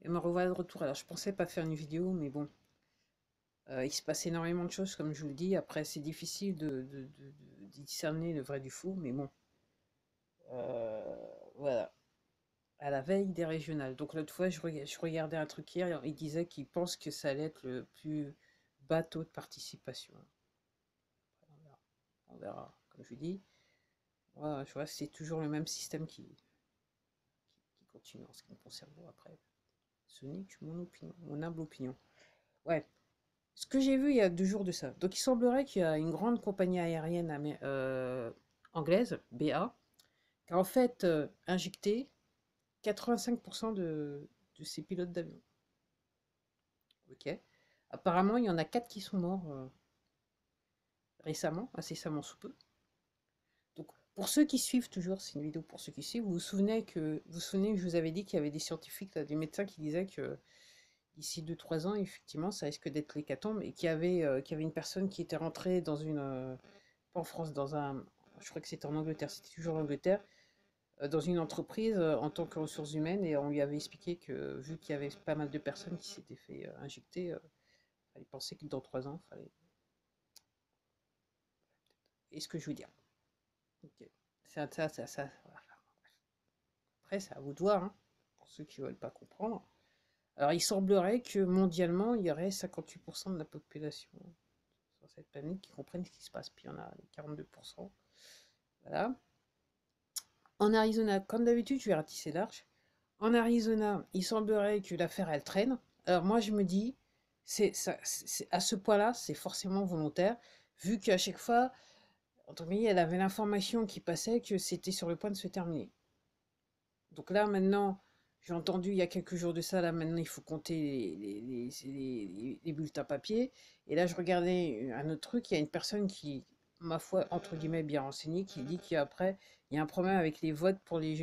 Et me revoilà de retour. Alors, je pensais pas faire une vidéo, mais bon, il se passe énormément de choses, comme je vous le dis. Après, c'est difficile de discerner le vrai du faux, mais bon, voilà. À la veille des régionales. Donc, l'autre fois, je regardais un truc hier, il disait qu'il pense que ça allait être le plus bas taux de participation. Après, on verra. On verra. Comme je vous dis, voilà, je vois, c'est toujours le même système qui continue en ce qui me concerne. Bon, après, ce n'est que mon opinion, mon humble opinion. Ouais. Ce que j'ai vu il y a 2 jours de ça. Donc, il semblerait qu'il y a une grande compagnie aérienne anglaise, BA, qui a en fait injecté 85% de ses pilotes d'avion. Ok. Apparemment, il y en a 4 qui sont morts récemment, incessamment sous peu. Donc, pour ceux qui suivent toujours, c'est une vidéo pour ceux qui suivent, vous vous souvenez que je vous avais dit qu'il y avait des scientifiques, là, des médecins qui disaient que d'ici 2 3 ans, effectivement, ça risque d'être l'hécatombe et qu'il y avait une personne qui était rentrée dans une, pas en France, je crois que c'était en Angleterre, c'était toujours en Angleterre, dans une entreprise en tant que ressources humaines et on lui avait expliqué que vu qu'il y avait pas mal de personnes qui s'étaient fait injecter, il fallait penser que dans 3 ans, il fallait. Et ce que je veux dire. Ok. Voilà. Après, c'est à vous de voir, hein, pour ceux qui ne veulent pas comprendre. Alors, il semblerait que mondialement, il y aurait 58% de la population sur cette planète qui comprennent ce qui se passe. Puis il y en a 42%. Voilà. En Arizona, comme d'habitude, je vais ratisser large. En Arizona, il semblerait que l'affaire, elle traîne. Alors moi, je me dis, à ce point-là, c'est forcément volontaire, vu qu'à chaque fois, entre guillemets, elle avait l'information qui passait que c'était sur le point de se terminer. Donc là, maintenant, j'ai entendu il y a quelques jours de ça, là, maintenant, il faut compter les bulletins papier. Et là, je regardais un autre truc, il y a une personne qui, ma foi, entre guillemets, bien renseignée, qui dit qu'après, il y a un problème avec les votes pour les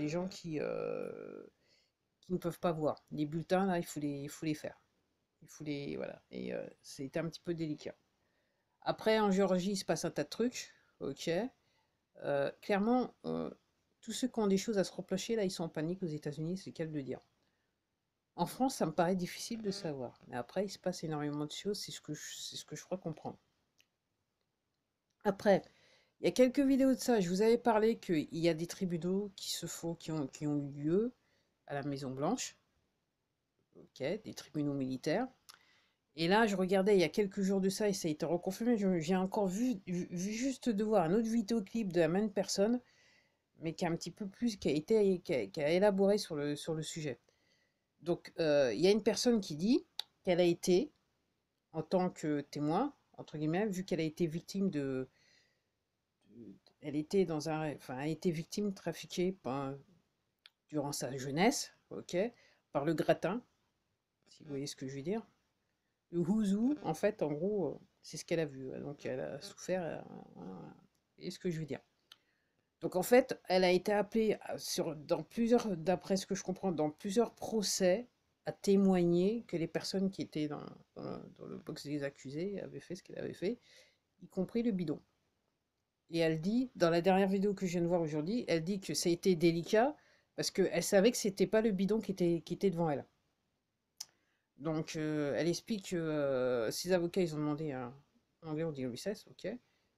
gens qui ne peuvent pas voir. Les bulletins, là, il faut les faire. Il faut les, voilà. Et c'était un petit peu délicat. Après, en Géorgie, il se passe un tas de trucs. Ok. Clairement, tous ceux qui ont des choses à se reprocher, là, ils sont en panique aux États-Unis, c'est le cas de le dire. En France, ça me paraît difficile de savoir. Mais après, il se passe énormément de choses, c'est ce que je crois comprendre. Après, il y a quelques vidéos de ça. Je vous avais parlé qu'il y a des tribunaux qui ont eu lieu à la Maison Blanche. Ok, des tribunaux militaires. Et là, je regardais il y a quelques jours de ça et ça a été reconfirmé. J'ai encore vu juste de voir un autre vidéoclip de la même personne, mais qui a un petit peu plus, qui a élaboré sur le sujet. Donc, il y a une personne qui dit qu'elle a été, en tant que témoin, entre guillemets, vu qu'elle a été victime elle était enfin, elle a été victime trafiquée durant sa jeunesse, ok, par le gratin, si vous voyez ce que je veux dire. Le Huzu, en fait, en gros, c'est ce qu'elle a vu. Donc, elle a souffert. Et ce que je veux dire. Donc, en fait, elle a été appelée dans plusieurs, d'après ce que je comprends, dans plusieurs procès à témoigner que les personnes qui étaient dans le box des accusés avaient fait ce qu'elle avait fait, y compris le bidon. Et elle dit, dans la dernière vidéo que je viens de voir aujourd'hui, elle dit que ça a été délicat parce qu'elle savait que c'était pas le bidon qui était devant elle. Donc, elle explique que ses avocats, ils ont demandé en anglais, on dit recess, ok,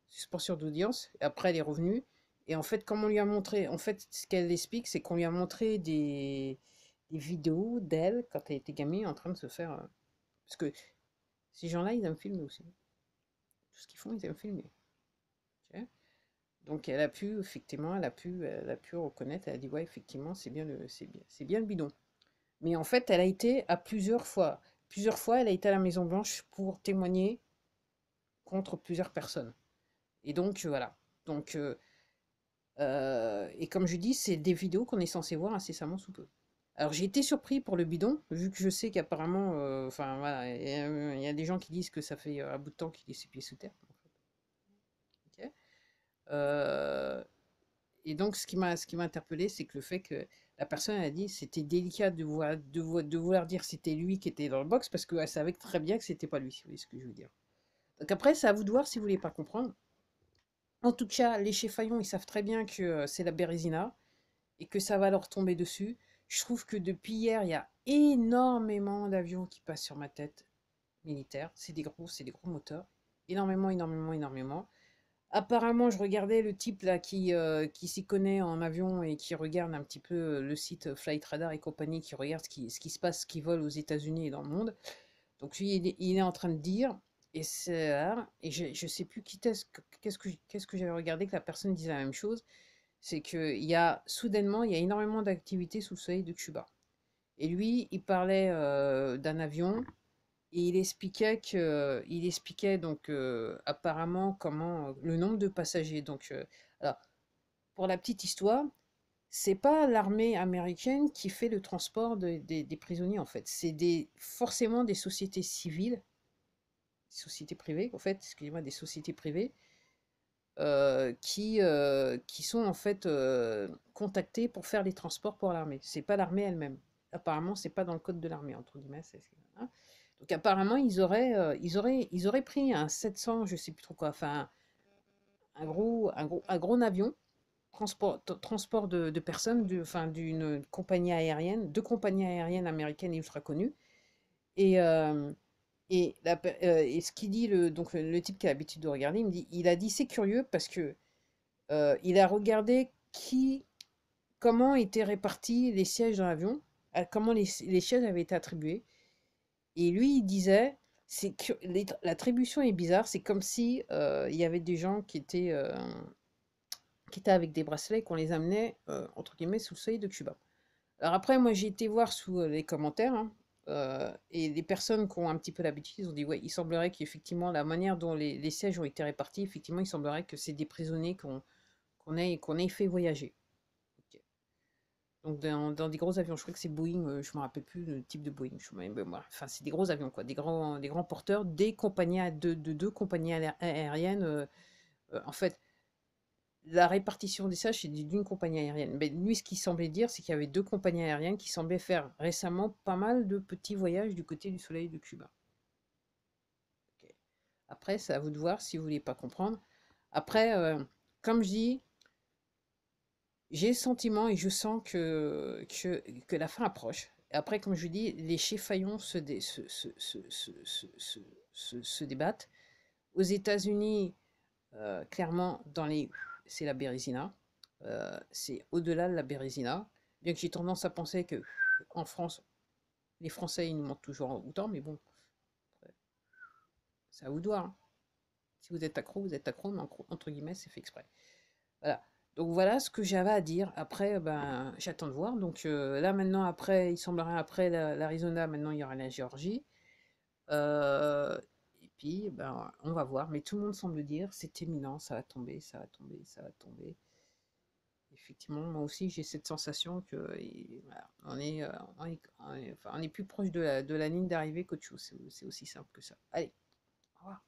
suspension d'audience. Et après, elle est revenue. Et en fait, comme on lui a montré, en fait, ce qu'elle explique, c'est qu'on lui a montré des vidéos d'elle quand elle était gamine en train de se faire. Parce que ces gens-là, ils aiment filmer aussi. Tout ce qu'ils font, ils aiment filmer. Ok. Donc, elle a pu, effectivement, elle a pu reconnaître. Elle a dit, ouais, effectivement, c'est bien le bidon. Mais en fait, elle a été à plusieurs fois. Plusieurs fois, elle a été à la Maison Blanche pour témoigner contre plusieurs personnes. Et donc, voilà. Donc, et comme je dis, c'est des vidéos qu'on est censé voir incessamment sous peu. Alors, j'ai été surpris pour le bidon, vu que je sais qu'apparemment, enfin, voilà, il y a des gens qui disent que ça fait un bout de temps qu'il est ses pieds sous terre. Ok. Euh, et donc, ce qui m'a interpellé, c'est que le fait que la personne a dit c'était délicat de vouloir dire que c'était lui qui était dans le box parce qu'elle savait très bien que c'était pas lui, si vous voyez ce que je veux dire. Donc après, c'est à vous de voir si vous voulez pas comprendre. En tout cas, les Chefaillons, ils savent très bien que c'est la Bérésina et que ça va leur tomber dessus. Je trouve que depuis hier, il y a énormément d'avions qui passent sur ma tête militaire. C'est des gros moteurs. Énormément, énormément, énormément. Apparemment, je regardais le type là qui s'y connaît en avion et qui regarde un petit peu le site Flight Radar et compagnie, qui regarde ce qui se passe, ce qui vole aux États-Unis et dans le monde. Donc lui, il est en train de dire, et c'est et je sais plus qu'est-ce que j'avais regardé que la personne disait la même chose, c'est qu'il y a soudainement, il y a énormément d'activités sous le soleil de Cuba. Et lui, il parlait d'un avion et il expliquait donc apparemment comment le nombre de passagers. Donc, alors, pour la petite histoire, c'est pas l'armée américaine qui fait le transport des prisonniers en fait. C'est forcément des sociétés civiles, des sociétés privées en fait, excusez-moi, des sociétés privées qui sont en fait contactées pour faire les transports pour l'armée. C'est pas l'armée elle-même. Apparemment, c'est pas dans le code de l'armée entre guillemets. Hein. Donc apparemment, ils auraient pris un 700, je sais plus trop quoi, enfin un gros avion transport de personnes, enfin d'une compagnie aérienne, deux compagnies aériennes américaines ultra connues. Et, et ce qu'il dit, donc le type qui a l'habitude de regarder, il a dit c'est curieux parce que il a regardé comment étaient répartis les sièges dans l'avion, comment les sièges avaient été attribués. Et lui, il disait, c'est que l'attribution est bizarre, c'est comme si il y avait des gens qui étaient avec des bracelets et qu'on les amenait, entre guillemets, sous le soleil de Cuba. Alors après, moi, j'ai été voir sous les commentaires, hein, et les personnes qui ont un petit peu l'habitude, ils ont dit, ouais, il semblerait qu'effectivement, la manière dont les sièges ont été répartis, effectivement, il semblerait que c'est des prisonniers qu'on ait fait voyager. Ok. Donc dans des gros avions, je crois que c'est Boeing, je me rappelle plus le type de Boeing. Enfin, c'est des gros avions, quoi, des grands porteurs, des compagnies de deux compagnies aériennes. En fait, la répartition des sages, c'est d'une compagnie aérienne. Mais lui, ce qu'il semblait dire, c'est qu'il y avait deux compagnies aériennes qui semblaient faire récemment pas mal de petits voyages du côté du soleil de Cuba. Ok. Après, c'est à vous de voir si vous voulez pas comprendre. Après, comme je dis, j'ai le sentiment et je sens que la fin approche. Et après, comme je vous dis, les chiffons se débattent. Aux États-Unis, clairement, c'est la Bérésina. C'est au-delà de la Bérésina. Bien que j'ai tendance à penser que en France, les Français, ils nous manquent toujours autant, mais bon, c'est à vous de voir. Hein. Si vous êtes accro, mais entre guillemets, c'est fait exprès. Voilà. Donc voilà ce que j'avais à dire. Après, ben, j'attends de voir. Donc là maintenant, après, il semblerait après l'Arizona, maintenant il y aura la Géorgie. Euh, et puis, ben, on va voir. Mais tout le monde semble dire, c'est imminent, ça va tomber, ça va tomber, ça va tomber. Effectivement, moi aussi j'ai cette sensation que voilà, enfin, on est plus proche de de la ligne d'arrivée qu'autre chose. C'est aussi simple que ça. Allez, au revoir.